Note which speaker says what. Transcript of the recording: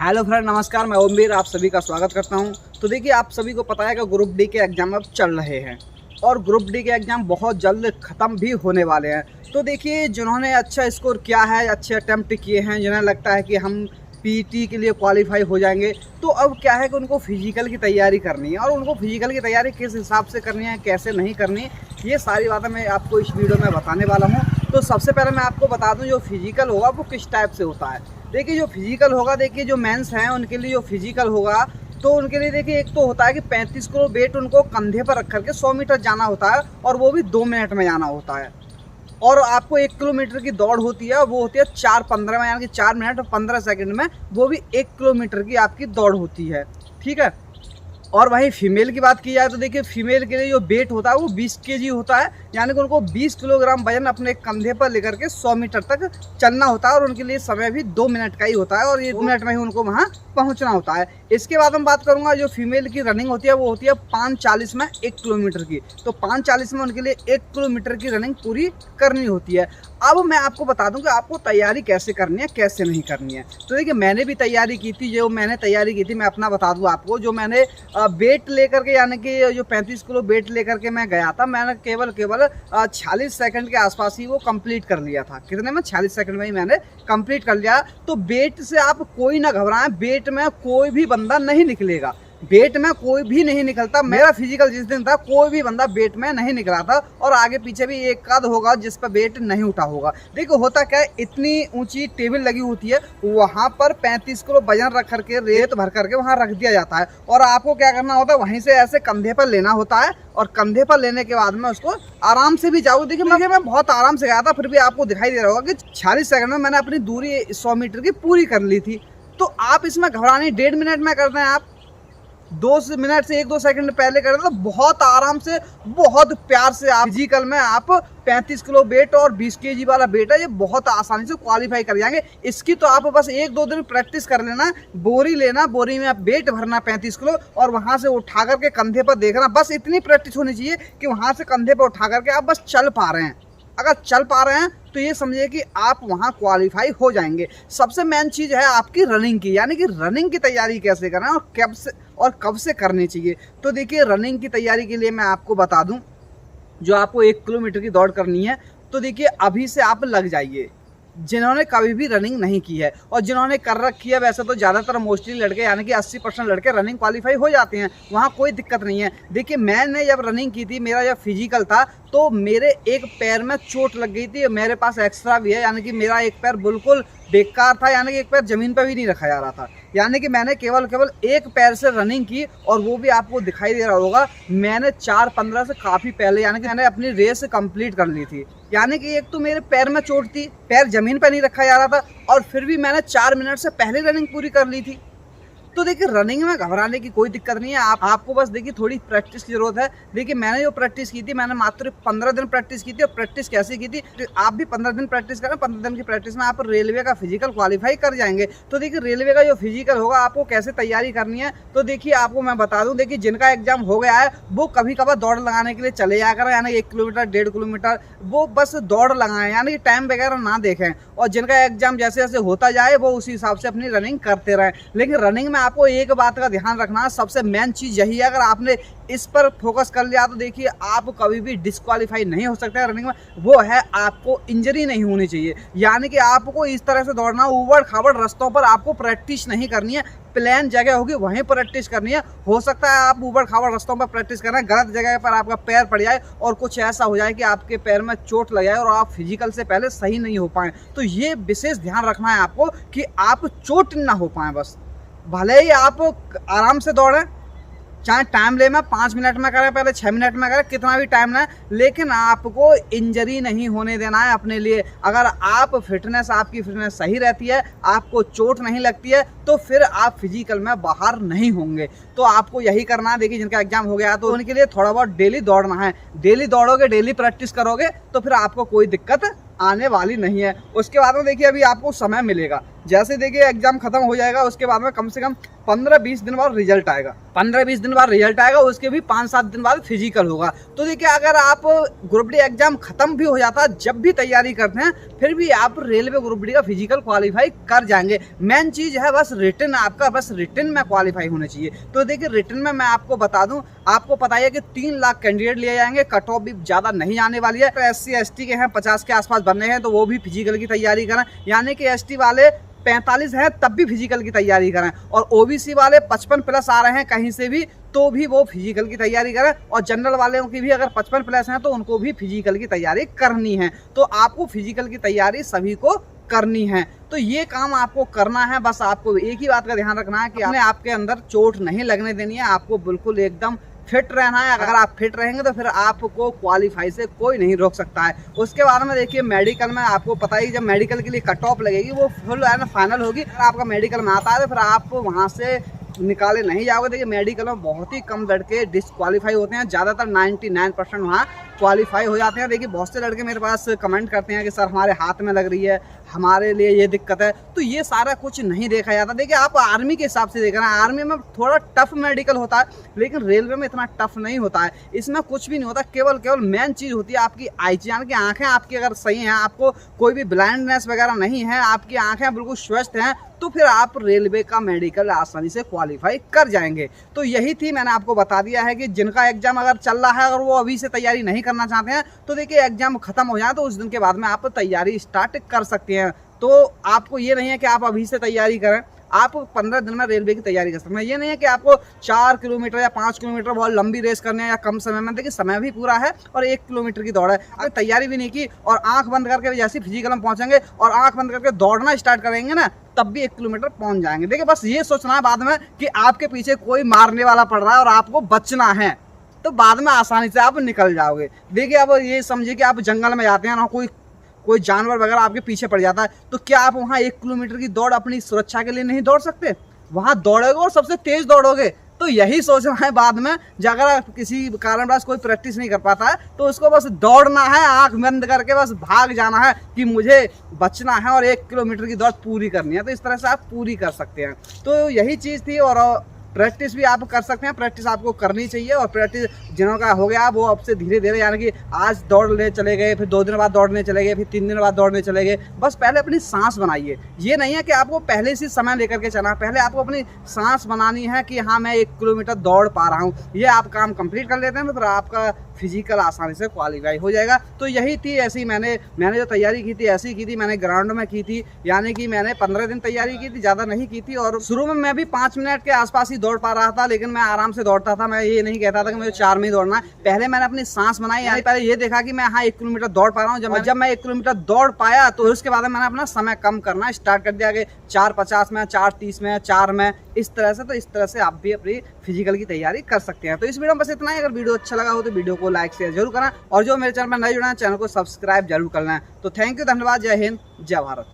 Speaker 1: Hello friend, नमस्कार। मैं ओमवीर आप सभी का स्वागत करता हूं। तो देखिए, आप सभी को पता है कि ग्रुप डी के एग्ज़ाम अब चल रहे हैं और ग्रुप डी के एग्ज़ाम बहुत जल्द ख़त्म भी होने वाले हैं। तो देखिए, जिन्होंने अच्छा स्कोर किया है, अच्छे अटैम्प्ट किए हैं, जिन्हें लगता है कि हम पीटी के लिए क्वालिफाई हो जाएंगे, तो अब क्या है कि उनको फिजिकल की तैयारी करनी है। और उनको फिजिकल की तैयारी किस हिसाब से करनी है, कैसे नहीं करनी, ये सारी बातें मैं आपको इस वीडियो में बताने वाला हूँ। तो सबसे पहले मैं आपको बता दूँ, जो फिजिकल होगा वो किस टाइप से होता है। देखिए, जो फिजिकल होगा, देखिए जो मेंस हैं उनके लिए जो फिजिकल होगा, तो उनके लिए देखिए एक तो होता है कि 35 किलो वेट उनको कंधे पर रख करके 100 मीटर जाना होता है, और वो भी 2 मिनट में जाना होता है। और आपको 1 किलोमीटर की दौड़ होती है, वो होती है 4:15 में, यानी कि 4 मिनट और 15 सेकंड में, वो भी 1 किलोमीटर की आपकी दौड़ होती है। ठीक है। और वहीं फीमेल की बात की जाए तो देखिए, फीमेल के लिए जो वेट होता है वो 20 केजी होता है, यानी कि उनको 20 किलोग्राम वजन अपने कंधे पर लेकर के 100 मीटर तक चलना होता है। और उनके लिए समय भी 2 मिनट का ही होता है, और ये 2 मिनट में ही उनको वहाँ पहुँचना होता है। इसके बाद हम बात करूँगा, जो फीमेल की रनिंग होती है वो होती है 5:40 में 1 किलोमीटर की। तो 5:40 में उनके लिए 1 किलोमीटर की रनिंग पूरी करनी होती है। अब मैं आपको बता दूं कि आपको तैयारी कैसे करनी है, कैसे नहीं करनी है। तो देखिए, मैंने भी तैयारी की थी। जो मैंने तैयारी की थी, मैं अपना बता दूं आपको। जो मैंने वेट लेकर के, यानी कि जो 35 किलो वेट लेकर के मैं गया था, मैंने केवल 46 सेकंड के आसपास ही वो कंप्लीट कर लिया था। कितने में? 46 सेकंड में ही मैंने कंप्लीट कर लिया। तो वेट से आप कोई ना घबराएं, वेट में कोई भी बंदा नहीं निकलेगा, वेट में कोई भी नहीं निकलता। मेरा फिजिकल जिस दिन था, कोई भी बंदा वेट में नहीं निकला था, और आगे पीछे भी एक आध होगा जिस पर वेट नहीं उठा होगा। देखो, होता क्या है, इतनी ऊंची टेबल लगी होती है, वहां पर 35 किलो वजन रख करके, रेत भर करके वहां रख दिया जाता है, और आपको क्या करना होता है, वहीं से ऐसे कंधे पर लेना होता है, और कंधे पर लेने के बाद में उसको आराम से भी जाओ। देखिए, मैं बहुत आराम से गया था, फिर भी आपको दिखाई दे रहा होगा कि 46 सेकंड में मैंने अपनी दूरी 100 मीटर की पूरी कर ली थी। तो आप इसमें घबराने 1.5 मिनट में करते हैं, आप 2 मिनट से 1-2 सेकंड पहले कर रहे, तो बहुत आराम से, बहुत प्यार से आप फिजिकल में आप 35 किलो वेट और 20 केजी वाला वेट है, ये बहुत आसानी से क्वालिफाई कर जाएंगे। इसकी तो आप बस 1-2 दिन प्रैक्टिस कर लेना। बोरी लेना, बोरी में आप वेट भरना 35 किलो, और वहां से उठा करके कंधे पर देखना। बस इतनी प्रैक्टिस होनी चाहिए कि वहां से कंधे पर उठा करके आप बस चल पा रहे हैं। अगर चल पा रहे हैं तो ये समझिए कि आप वहाँ क्वालिफाई हो जाएंगे। सबसे मेन चीज़ है आपकी रनिंग की, यानी कि रनिंग की तैयारी कैसे करना है और कब से करनी चाहिए। तो देखिए, रनिंग की तैयारी के लिए मैं आपको बता दूं, जो आपको 1 किलोमीटर की दौड़ करनी है, तो देखिए अभी से आप लग जाइए। जिन्होंने कभी भी रनिंग नहीं की है और जिन्होंने कर रखी है, वैसे तो ज़्यादातर मोस्टली लड़के, यानी कि 80% लड़के रनिंग क्वालिफाई हो जाते हैं, वहाँ कोई दिक्कत नहीं है। देखिए, मैंने जब रनिंग की थी, मेरा जब फिजिकल था, तो मेरे एक पैर में चोट लग गई थी। मेरे पास एक्स्ट्रा भी है, यानी कि मेरा एक पैर बिल्कुल बेकार था, यानी कि एक पैर ज़मीन पर भी नहीं रखा जा रहा था। यानी कि मैंने केवल एक पैर से रनिंग की, और वो भी आपको दिखाई दे रहा होगा, मैंने 4:15 से काफ़ी पहले, यानी कि मैंने अपनी रेस कंप्लीट कर ली थी। यानी कि एक तो मेरे पैर में चोट थी, पैर ज़मीन पर नहीं रखा जा रहा था, और फिर भी मैंने 4 मिनट से पहले रनिंग पूरी कर ली थी। तो देखिए, रनिंग में घबराने की कोई दिक्कत नहीं है। आपको बस देखिए थोड़ी प्रैक्टिस की जरूरत है। देखिए, मैंने जो प्रैक्टिस की थी, मैंने मात्र 15 दिन प्रैक्टिस की थी। और प्रैक्टिस कैसे की थी, आप भी 15 दिन प्रैक्टिस करें। 15 दिन की प्रैक्टिस में आप रेलवे का फिजिकल क्वालिफाई कर जाएंगे। तो देखिए, रेलवे का जो फिजिकल होगा, आपको कैसे तैयारी करनी है, तो देखिए आपको मैं बता दूं। देखिए, जिनका एग्जाम हो गया है, वो कभी कभार दौड़ लगाने के लिए चले जाया करें, यानी 1 किलोमीटर 1.5 किलोमीटर, वो बस दौड़ लगाएं, यानी कि टाइम वगैरह ना देखें। और जिनका एग्जाम जैसे जैसे होता जाए, वो उसी हिसाब से अपनी रनिंग करते रहें। लेकिन रनिंग में आपको एक बात ध्यान रखना, सबसे मेन चीज यही है। अगर आपने इस पर फोकस कर लिया, तो देखिए आप कभी भी डिस्क्वालीफाई नहीं हो सकते हैं रनिंग में। वो है, आपको इंजरी नहीं होनी चाहिए। यानी कि आपको इस तरह से दौड़ना, उबड़ खाबड़ रास्तों पर आपको प्रैक्टिस नहीं करनी है। प्लेन जगह होगी, वहीं प्रैक्टिस करनी है। हो सकता है आप उबड़ खाबड़ रास्तों पर प्रैक्टिस कर रहे हैं, गलत जगह पर आपका पैर पड़ जाए, और कुछ ऐसा हो जाए कि आपके पैर में चोट लग जाए, और आप फिजिकल से पहले सही नहीं हो पाए। तो ये विशेष ध्यान रखना है आपको कि आप चोट ना हो पाए। बस भले ही आप आराम से दौड़ें, चाहे टाइम ले, मैं 5 मिनट में करें, पहले 6 मिनट में करें, कितना भी टाइम लें, लेकिन आपको इंजरी नहीं होने देना है अपने लिए। अगर आपकी फिटनेस सही रहती है, आपको चोट नहीं लगती है, तो फिर आप फिजिकल में बाहर नहीं होंगे। तो आपको यही करना है। देखिए, जिनका एग्जाम हो गया, तो उनके लिए थोड़ा बहुत डेली दौड़ना है। डेली दौड़ोगे, डेली प्रैक्टिस करोगे, तो फिर आपको कोई दिक्कत आने वाली नहीं है। उसके बाद में देखिए अभी आपको समय मिलेगा, जैसे देखिए एग्जाम खत्म हो जाएगा उसके बाद में कम से कम 15-20 दिन बाद रिजल्ट आएगा। 15-20 दिन बाद रिजल्ट आएगा, उसके भी 5-7 दिन बाद फिजिकल होगा। तो देखिए अगर आप ग्रुप डी एग्जाम खत्म भी हो जाता है, जब भी तैयारी करते हैं, फिर भी आप रेलवे ग्रुप डी का फिजिकल क्वालिफाई कर जाएंगे। मेन चीज है बस रिटन, आपका बस रिटन में क्वालिफाई होना चाहिए। तो देखिए रिटन में मैं आपको बता दूं, आपको पता है कि 3 लाख कैंडिडेट लिए जाएंगे, कट ऑफ भी ज्यादा नहीं आने वाली है। तो SC ST के हैं 50 के आसपास बनने हैं, तो वो भी फिजिकल की तैयारी करें, यानी कि ST वाले 45 हैं तब भी फिजिकल की तैयारी करें, और OBC वाले 55+ आ रहे हैं कहीं से भी तो भी वो फिजिकल की तैयारी करें, और जनरल वालों की भी अगर 55+ हैं तो उनको भी फिजिकल की तैयारी करनी है। तो आपको फिजिकल की तैयारी सभी को करनी है। तो ये काम आपको करना है। बस आपको एक ही बात का ध्यान रखना है कि आपके अंदर चोट नहीं लगने देनी है, आपको बिल्कुल एकदम फिट रहना है। अगर आप फिट रहेंगे तो फिर आपको क्वालिफाई से कोई नहीं रोक सकता है। उसके बाद में देखिए मेडिकल में आपको पता ही, जब मेडिकल के लिए कट ऑफ लगेगी वो फुल है ना फाइनल होगी। अगर आपका मेडिकल में आता है तो फिर आप वहाँ से निकाले नहीं जाओगे। देखिए मेडिकल में बहुत ही कम लड़के डिसक्वालीफाई होते हैं, ज़्यादातर 99% वहाँ क्वालिफाई हो जाते हैं। देखिए बहुत से लड़के मेरे पास कमेंट करते हैं कि सर हमारे हाथ में लग रही है, हमारे लिए ये दिक्कत है। तो ये सारा कुछ नहीं देखा जाता। देखिए आप आर्मी के हिसाब से देख रहे हैं, आर्मी में थोड़ा टफ मेडिकल होता है, लेकिन रेलवे में इतना टफ नहीं होता है। इसमें कुछ भी नहीं होता, केवल मेन चीज़ होती है आपकी आई, यानी कि आँखें आपकी अगर सही हैं, आपको कोई भी ब्लाइंडनेस वगैरह नहीं है, आपकी आँखें बिल्कुल स्वस्थ हैं, तो फिर आप रेलवे का मेडिकल आसानी से क्वालिफाई कर जाएंगे। तो यही थी, मैंने आपको बता दिया है कि जिनका एग्जाम अगर चल रहा है और वो अभी से तैयारी नहीं करना चाहते हैं, तो देखिए एग्जाम खत्म हो जाए तो उस दिन के बाद में आप तैयारी स्टार्ट कर सकते हैं। तो आपको ये नहीं है कि आप अभी से तैयारी करें, आप 15 दिन में रेलवे की तैयारी कर सकते हैं। ये नहीं है कि आपको 4 किलोमीटर या 5 किलोमीटर बहुत लंबी रेस करनी है या कम समय में। देखिए समय भी पूरा है और 1 किलोमीटर की दौड़ है। अगर तैयारी भी नहीं की और आंख बंद करके जैसे फिजिकल में पहुंचेंगे और आंख बंद करके दौड़ना स्टार्ट करेंगे ना, तब भी 1 किलोमीटर पहुंच जाएंगे। देखिए बस ये सोचना है बाद में कि आपके पीछे कोई मारने वाला पड़ रहा है और आपको बचना है, तो बाद में आसानी से आप निकल जाओगे। देखिए अब ये समझिए कि आप जंगल में जाते हैं ना, कोई जानवर वगैरह आपके पीछे पड़ जाता है, तो क्या आप वहाँ 1 किलोमीटर की दौड़ अपनी सुरक्षा के लिए नहीं दौड़ सकते? वहाँ दौड़ोगे और सबसे तेज दौड़ोगे। तो यही सोचना है बाद में, अगर किसी कारणवश कोई प्रैक्टिस नहीं कर पाता है तो उसको बस दौड़ना है, आंख बंद करके बस भाग जाना है कि मुझे बचना है और 1 किलोमीटर की दौड़ पूरी करनी है। तो इस तरह से आप पूरी कर सकते हैं। तो यही चीज़ थी, और प्रैक्टिस भी आप कर सकते हैं, प्रैक्टिस आपको करनी चाहिए। और प्रैक्टिस जिनों का हो गया वो अब से धीरे धीरे, यानी कि आज दौड़ने चले गए, फिर 2 दिन बाद दौड़ने चले गए, फिर 3 दिन बाद दौड़ने चले गए। बस पहले अपनी सांस बनाइए। ये नहीं है कि आपको पहले से समय लेकर के चलना, पहले आपको अपनी सांस बनानी है कि हाँ मैं 1 किलोमीटर दौड़ पा रहा हूँ। ये आप काम कंप्लीट कर लेते हैं तो फिर आपका फिजिकल आसानी से क्वालिफाई हो जाएगा। तो यही थी, ऐसी मैंने जो तैयारी की थी ऐसी की थी, मैंने ग्राउंड में की थी, यानी कि मैंने 15 दिन तैयारी की थी, ज़्यादा नहीं की थी। और शुरू में मैं भी 5 मिनट के आसपास ही दौड़ पा रहा था, लेकिन मैं आराम से दौड़ता था। मैं ये नहीं कहता था कि मुझे 4 में ही दौड़ना है। पहले मैंने अपनी सांस बनाई, यानी पहले ये देखा कि मैं हाँ 1 किलोमीटर दौड़ पा रहा हूँ। जब मैं 1 किलोमीटर दौड़ पाया तो उसके बाद मैंने अपना समय कम करना स्टार्ट कर दिया कि 4:50 में, 4:30 में, 4 में, इस तरह से। तो इस तरह से आप भी अपनी फिजिकल की तैयारी कर सकते हैं। तो इस वीडियो में बस इतना ही। अगर वीडियो अच्छा लगा हो तो वीडियो को लाइक शेयर जरूर करना, और जो मेरे चैनल पर नए जुड़े हैं चैनल को सब्सक्राइब जरूर करना है। तो थैंक यू, धन्यवाद, जय हिंद, जय भारत।